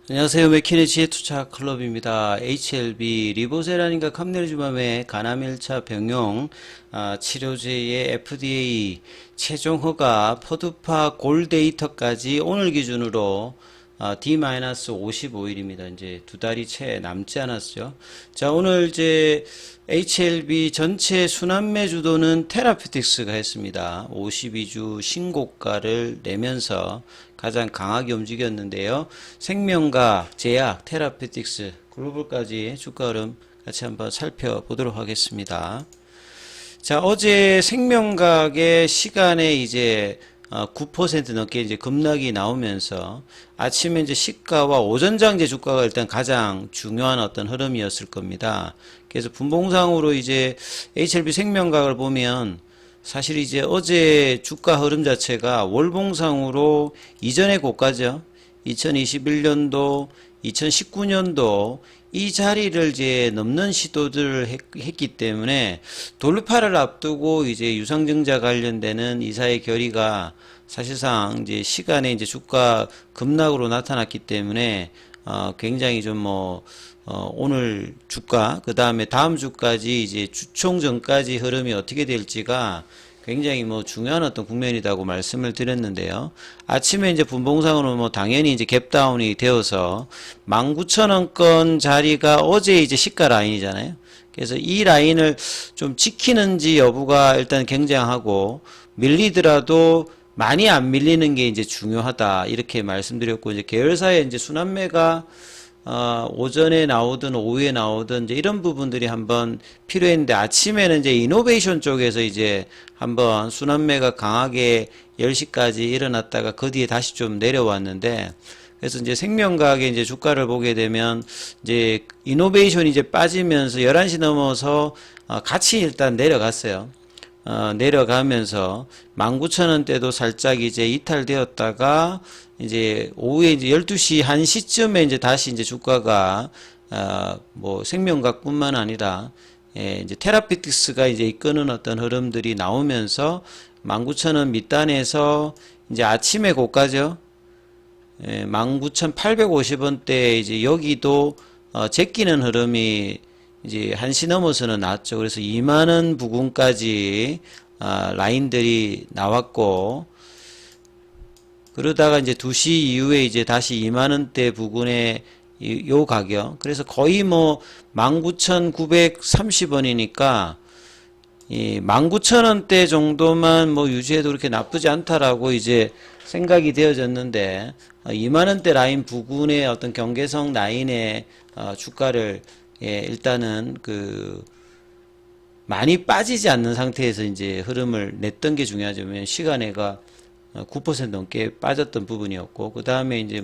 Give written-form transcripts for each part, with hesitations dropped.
안녕하세요. 맥키네 지혜투자 클럽입니다. HLB 리보세라닌과 캄네르주맘의 간암 1차 병용 치료제의 FDA 최종 허가 퍼두파 골 데이터까지 오늘 기준으로 D-55일입니다. 이제 두 달이 채 남지 않았죠. 자, 오늘 이제 HLB 전체 순환매 주도는 테라피틱스가 했습니다. 52주 신고가를 내면서 가장 강하게 움직였는데요. 생명과 제약, 테라피틱스, 글로벌까지 주가 흐름 같이 한번 살펴보도록 하겠습니다. 자, 어제 생명각의 시간에 이제 9% 넘게 이제 급락이 나오면서 아침에 이제 시가와 오전장제 주가가 일단 가장 중요한 어떤 흐름이었을 겁니다. 그래서 분봉상으로 이제 HLB 생명각을 보면 사실 이제 어제 주가 흐름 자체가 월봉상으로 이전의 고가죠. 2021년도, 2019년도 이 자리를 이제 넘는 시도들을 했기 때문에 돌파를 앞두고 이제 유상증자 관련되는 이사의 결의가 사실상 이제 시간에 이제 주가 급락으로 나타났기 때문에 굉장히 좀 오늘 주가 그 다음에 다음 주까지 이제 주총 전까지 흐름이 어떻게 될지가 굉장히 중요한 어떤 국면이라고 말씀을 드렸는데요. 아침에 이제 분봉상으로 당연히 이제 갭다운이 되어서 19,000원권 자리가 어제 이제 시가 라인이잖아요. 그래서 이 라인을 좀 지키는지 여부가 일단 굉장하고 밀리더라도 많이 안 밀리는 게 이제 중요하다 이렇게 말씀드렸고 이제 계열사의 이제 순환매가 오전에 나오든 오후에 나오든 이제 이런 부분들이 한번 필요했는데 아침에는 이제 이노베이션 쪽에서 이제 한번 순환매가 강하게 10시까지 일어났다가 그 뒤에 다시 좀 내려왔는데 그래서 이제 생명과학의 이제 주가를 보게 되면 이제 이노베이션이 이제 빠지면서 11시 넘어서 같이 일단 내려갔어요. 내려가면서 19,000원대도 살짝 이제 이탈되었다가 이제 오후에 이제 12시 1시쯤에 이제 다시 이제 주가가 생명각뿐만 아니라 이제 테라피틱스가 이제 이끄는 어떤 흐름들이 나오면서 19,000원 밑단에서 이제 아침에 고가죠. 19,850원대 이제 여기도 제끼는 흐름이 이제 1시 넘어서는 나왔죠. 그래서 2만원 부근까지 라인들이 나왔고 그러다가 이제 2시 이후에 이제 다시 2만원대 부근에 요 가격 그래서 거의 19,930원이니까 이 19,000원대 정도만 유지해도 그렇게 나쁘지 않다라고 이제 생각이 되어졌는데 2만원대 라인 부근의 어떤 경계성 라인의 주가를 일단은 많이 빠지지 않는 상태에서 이제 흐름을 냈던 게 중요하죠. 왜냐면 시간에가 9% 넘게 빠졌던 부분이었고, 그 다음에 이제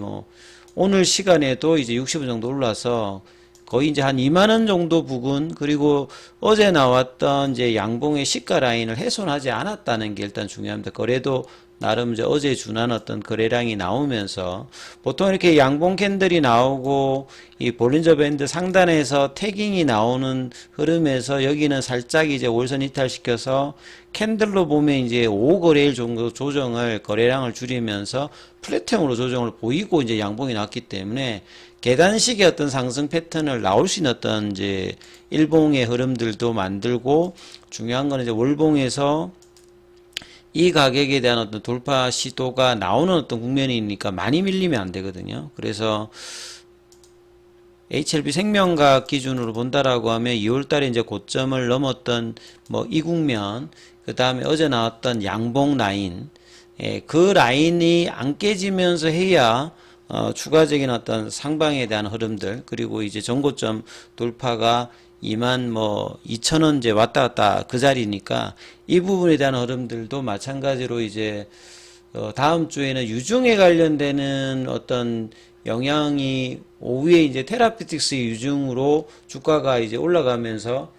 오늘 시간에도 이제 60원 정도 올라서 거의 이제 한 2만원 정도 부근, 그리고 어제 나왔던 이제 양봉의 시가 라인을 훼손하지 않았다는 게 일단 중요합니다. 거래도 나름 이제 어제 준한 어떤 거래량이 나오면서 보통 이렇게 양봉 캔들이 나오고 이 볼린저 밴드 상단에서 태깅이 나오는 흐름에서 여기는 살짝 이제 월선 이탈시켜서 캔들로 보면 이제 5거래일 정도 조정을 거래량을 줄이면서 플랫형으로 조정을 보이고 이제 양봉이 나왔기 때문에 계단식의 어떤 상승 패턴을 나올 수 있는 어떤 이제 일봉의 흐름들도 만들고 중요한 건 이제 월봉에서 이 가격에 대한 어떤 돌파 시도가 나오는 어떤 국면이니까 많이 밀리면 안 되거든요. 그래서 HLB 생명각 기준으로 본다라고 하면 2월달에 이제 고점을 넘었던 이 국면, 그 다음에 어제 나왔던 양봉 라인, 그 라인이 안 깨지면서 해야 추가적인 어떤 상방에 대한 흐름들 그리고 이제 전고점 돌파가 2만 2천원 이제 왔다 갔다 그 자리니까 이 부분에 대한 흐름들도 마찬가지로 이제 다음 주에는 유중에 관련되는 어떤 영향이 오후에 이제 테라피틱스 유중으로 주가가 이제 올라가면서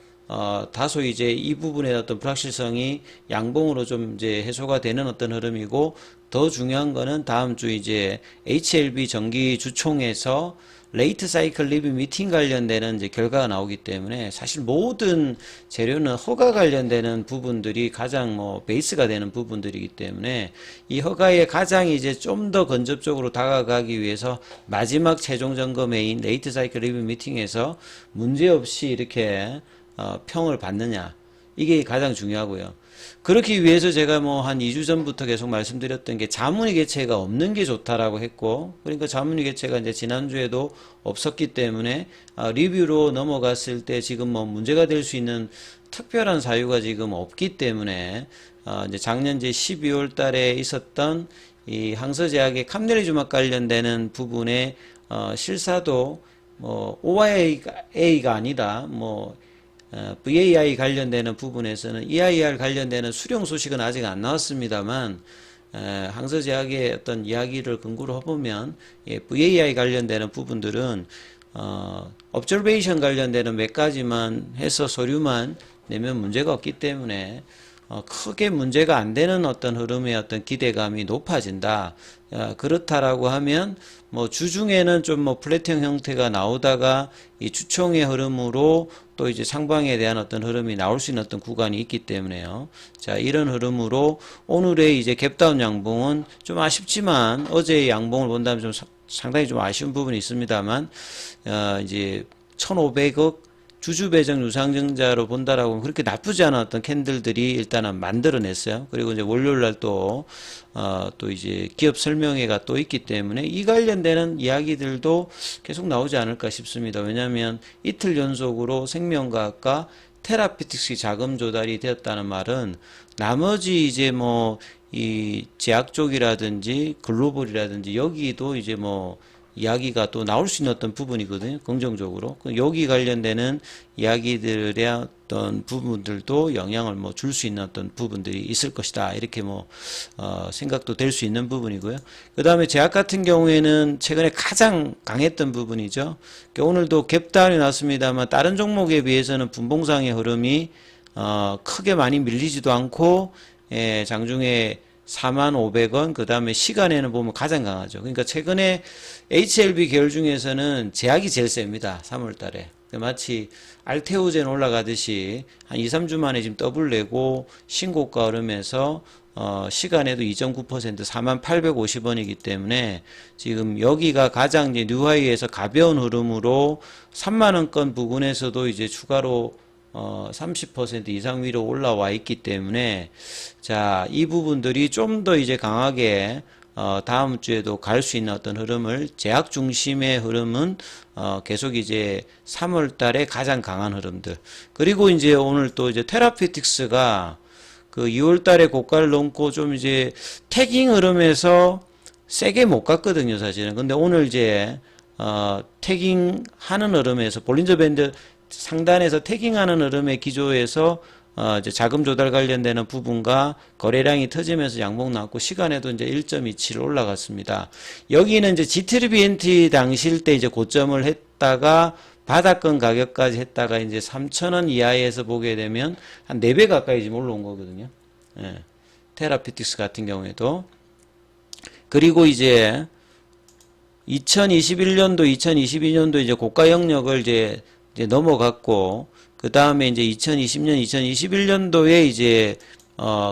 다소 이제 이 부분의 어떤 불확실성이 양봉으로 좀 이제 해소가 되는 어떤 흐름이고, 더 중요한 거는 다음 주 이제 HLB 정기 주총에서 레이트 사이클 리뷰 미팅 관련되는 이제 결과가 나오기 때문에, 사실 모든 재료는 허가 관련되는 부분들이 가장 뭐 베이스가 되는 부분들이기 때문에, 이 허가에 가장 이제 좀 더 건접적으로 다가가기 위해서 마지막 최종 점검회인 레이트 사이클 리뷰 미팅에서 문제없이 이렇게 평을 받느냐, 이게 가장 중요하고요. 그렇기 위해서 제가 뭐 한 2주 전부터 계속 말씀드렸던 게 자문위 개최가 없는 게 좋다라고 했고, 그러니까 자문위 개최가 이제 지난주에도 없었기 때문에 리뷰로 넘어갔을 때 지금 뭐 문제가 될 수 있는 특별한 사유가 지금 없기 때문에, 이제 작년 제 12월 달에 있었던 이 항서제약의 캄네리주막 관련되는 부분에 실사도 뭐 OIA가 아니라 뭐 VAI 관련되는 부분에서는 EIR 관련되는 수령 소식은 아직 안 나왔습니다만, 항서제약의 어떤 이야기를 근거로 해보면 VAI 관련되는 부분들은 observation 관련되는 몇 가지만 해서 서류만 내면 문제가 없기 때문에 크게 문제가 안 되는 어떤 흐름의 어떤 기대감이 높아진다. 그렇다라고 하면 뭐 주중에는 좀 뭐 플래팅 형태가 나오다가 이 주총의 흐름으로 또 이제 상방에 대한 어떤 흐름이 나올 수 있는 어떤 구간이 있기 때문에요. 자, 이런 흐름으로 오늘의 이제 갭다운 양봉은 좀 아쉽지만, 어제의 양봉을 본다면 좀 상당히 좀 아쉬운 부분이 있습니다만, 이제 1,500억 주주 배정 유상증자로 본다라고 하면 그렇게 나쁘지 않은 어떤 캔들들이 일단은 만들어냈어요. 그리고 이제 월요일날 또 이제 기업 설명회가 또 있기 때문에 이 관련되는 이야기들도 계속 나오지 않을까 싶습니다. 왜냐하면 이틀 연속으로 생명과학과 테라피틱스 자금 조달이 되었다는 말은, 나머지 이제 뭐 이 제약 쪽이라든지 글로벌이라든지 여기도 이제 뭐 이야기가 또 나올 수 있는 어떤 부분이거든요. 긍정적으로. 여기 관련되는 이야기들의 어떤 부분들도 영향을 뭐 줄 수 있는 어떤 부분들이 있을 것이다. 이렇게 뭐, 생각도 될 수 있는 부분이고요. 그 다음에 제약 같은 경우에는 최근에 가장 강했던 부분이죠. 오늘도 갭다운이 났습니다만, 다른 종목에 비해서는 분봉상의 흐름이, 크게 많이 밀리지도 않고, 장중에 45,500원, 그 다음에 시간에는 보면 가장 강하죠. 그러니까 최근에 HLB 계열 중에서는 제약이 제일 셉니다. 3월 달에. 마치 알테오젠 올라가듯이 한 2, 3주 만에 지금 더블 내고 신고가 오르면서 시간에도 2.9% 4850원이기 때문에 지금 여기가 가장 이제 뉴하이에서 가벼운 흐름으로 3만원권 부근에서도 이제 추가로 30% 이상 위로 올라와 있기 때문에, 자, 이 부분들이 좀 더 이제 강하게 다음 주에도 갈 수 있는 어떤 흐름을, 제약 중심의 흐름은 계속 이제 3월 달에 가장 강한 흐름들. 그리고 이제 오늘 또 이제 테라피틱스가 그 2월 달에 고가를 넘고 좀 이제 태깅 흐름에서 세게 못 갔거든요, 사실은. 근데 오늘 이제 태깅 하는 흐름에서 볼린저 밴드 상단에서 태깅하는 흐름의 기조에서 이제 자금 조달 관련되는 부분과 거래량이 터지면서 양봉 나왔고, 시간에도 이제 1.27 올라갔습니다. 여기는 이제 GTRBNT 당시일 때 이제 고점을 했다가 바닥권 가격까지 했다가 이제 3,000원 이하에서 보게 되면 한 4배 가까이 지금 올라온 거거든요. 예. 테라피틱스 같은 경우에도. 그리고 이제 2021년도, 2022년도 이제 고가 영역을 이제 넘어갔고, 그 다음에 이제 2020년, 2021년도에 이제,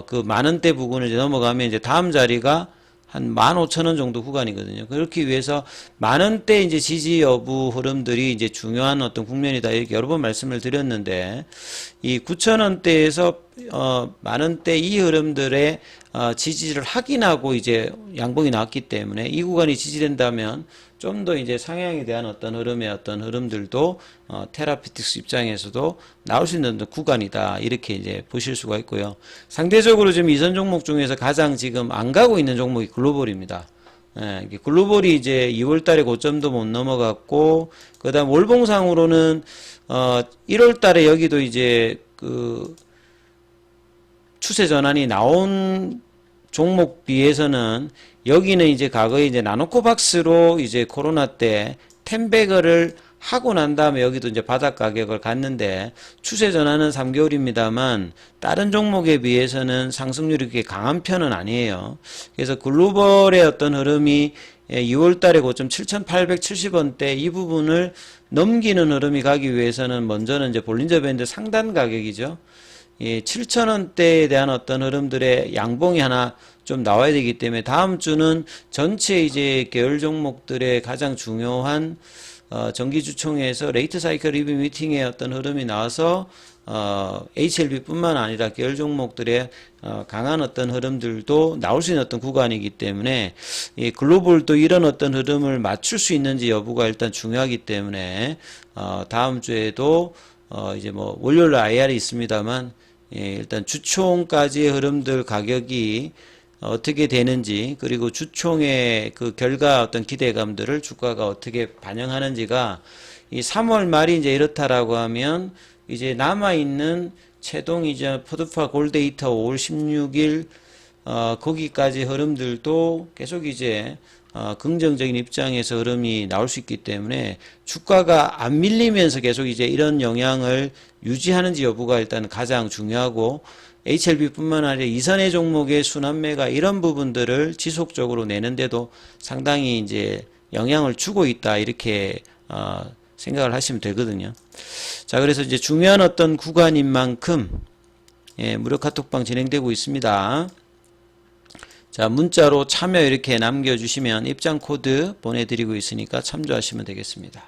그 만원대 부근을 이제 넘어가면 이제 다음 자리가 한 15,000원 정도 구간이거든요. 그렇기 위해서 만원대 이제 지지 여부 흐름들이 이제 중요한 어떤 국면이다. 이렇게 여러 번 말씀을 드렸는데, 이 9,000원대에서, 만원대 이 흐름들의, 지지를 확인하고 이제 양봉이 나왔기 때문에 이 구간이 지지된다면 좀 더 이제 상향에 대한 어떤 흐름의 어떤 흐름들도 테라피틱스 입장에서도 나올 수 있는 구간이다. 이렇게 이제 보실 수가 있고요. 상대적으로 지금 이선 종목 중에서 가장 지금 안 가고 있는 종목이 글로벌입니다. 예, 글로벌이 이제 2월 달에 고점도 못 넘어갔고, 그 다음 월봉상으로는 1월 달에 여기도 이제 그 추세 전환이 나온 종목 비해서는 여기는 이제 과거에 이제 나노코박스로 이제 코로나 때 10배거를 하고 난 다음에 여기도 이제 바닥 가격을 갔는데 추세 전환은 3개월입니다만 다른 종목에 비해서는 상승률이 그렇게 강한 편은 아니에요. 그래서 글로벌의 어떤 흐름이 2월 달에 고점 7,870원대 이 부분을 넘기는 흐름이 가기 위해서는 먼저는 이제 볼린저 밴드 상단 가격이죠. 7,000원대에 대한 어떤 흐름들의 양봉이 하나 좀 나와야 되기 때문에 다음 주는 전체 이제 계열 종목들의 가장 중요한 정기주총회에서 레이트 사이클 리뷰 미팅의 어떤 흐름이 나와서 HLB뿐만 아니라 계열 종목들의 강한 어떤 흐름들도 나올 수 있는 어떤 구간이기 때문에 이 글로벌도 이런 어떤 흐름을 맞출 수 있는지 여부가 일단 중요하기 때문에 다음 주에도 이제 뭐 월요일 IR이 있습니다만 일단 주총까지의 흐름들 가격이 어떻게 되는지 그리고 주총의 그 결과 어떤 기대감들을 주가가 어떻게 반영하는지가 이 3월 말이 이제 이렇다라고 하면 이제 남아있는 최동이자 포드파 골데이터 5월 16일 거기까지 흐름들도 계속 이제 긍정적인 입장에서 흐름이 나올 수 있기 때문에 주가가 안 밀리면서 계속 이제 이런 영향을 유지하는지 여부가 일단 가장 중요하고 HLB뿐만 아니라 이선의 종목의 순환매가 이런 부분들을 지속적으로 내는데도 상당히 이제 영향을 주고 있다 이렇게 생각을 하시면 되거든요. 자, 그래서 이제 중요한 어떤 구간인 만큼 무료 카톡방 진행되고 있습니다. 자, 문자로 참여 이렇게 남겨주시면 입장 코드 보내드리고 있으니까 참조하시면 되겠습니다.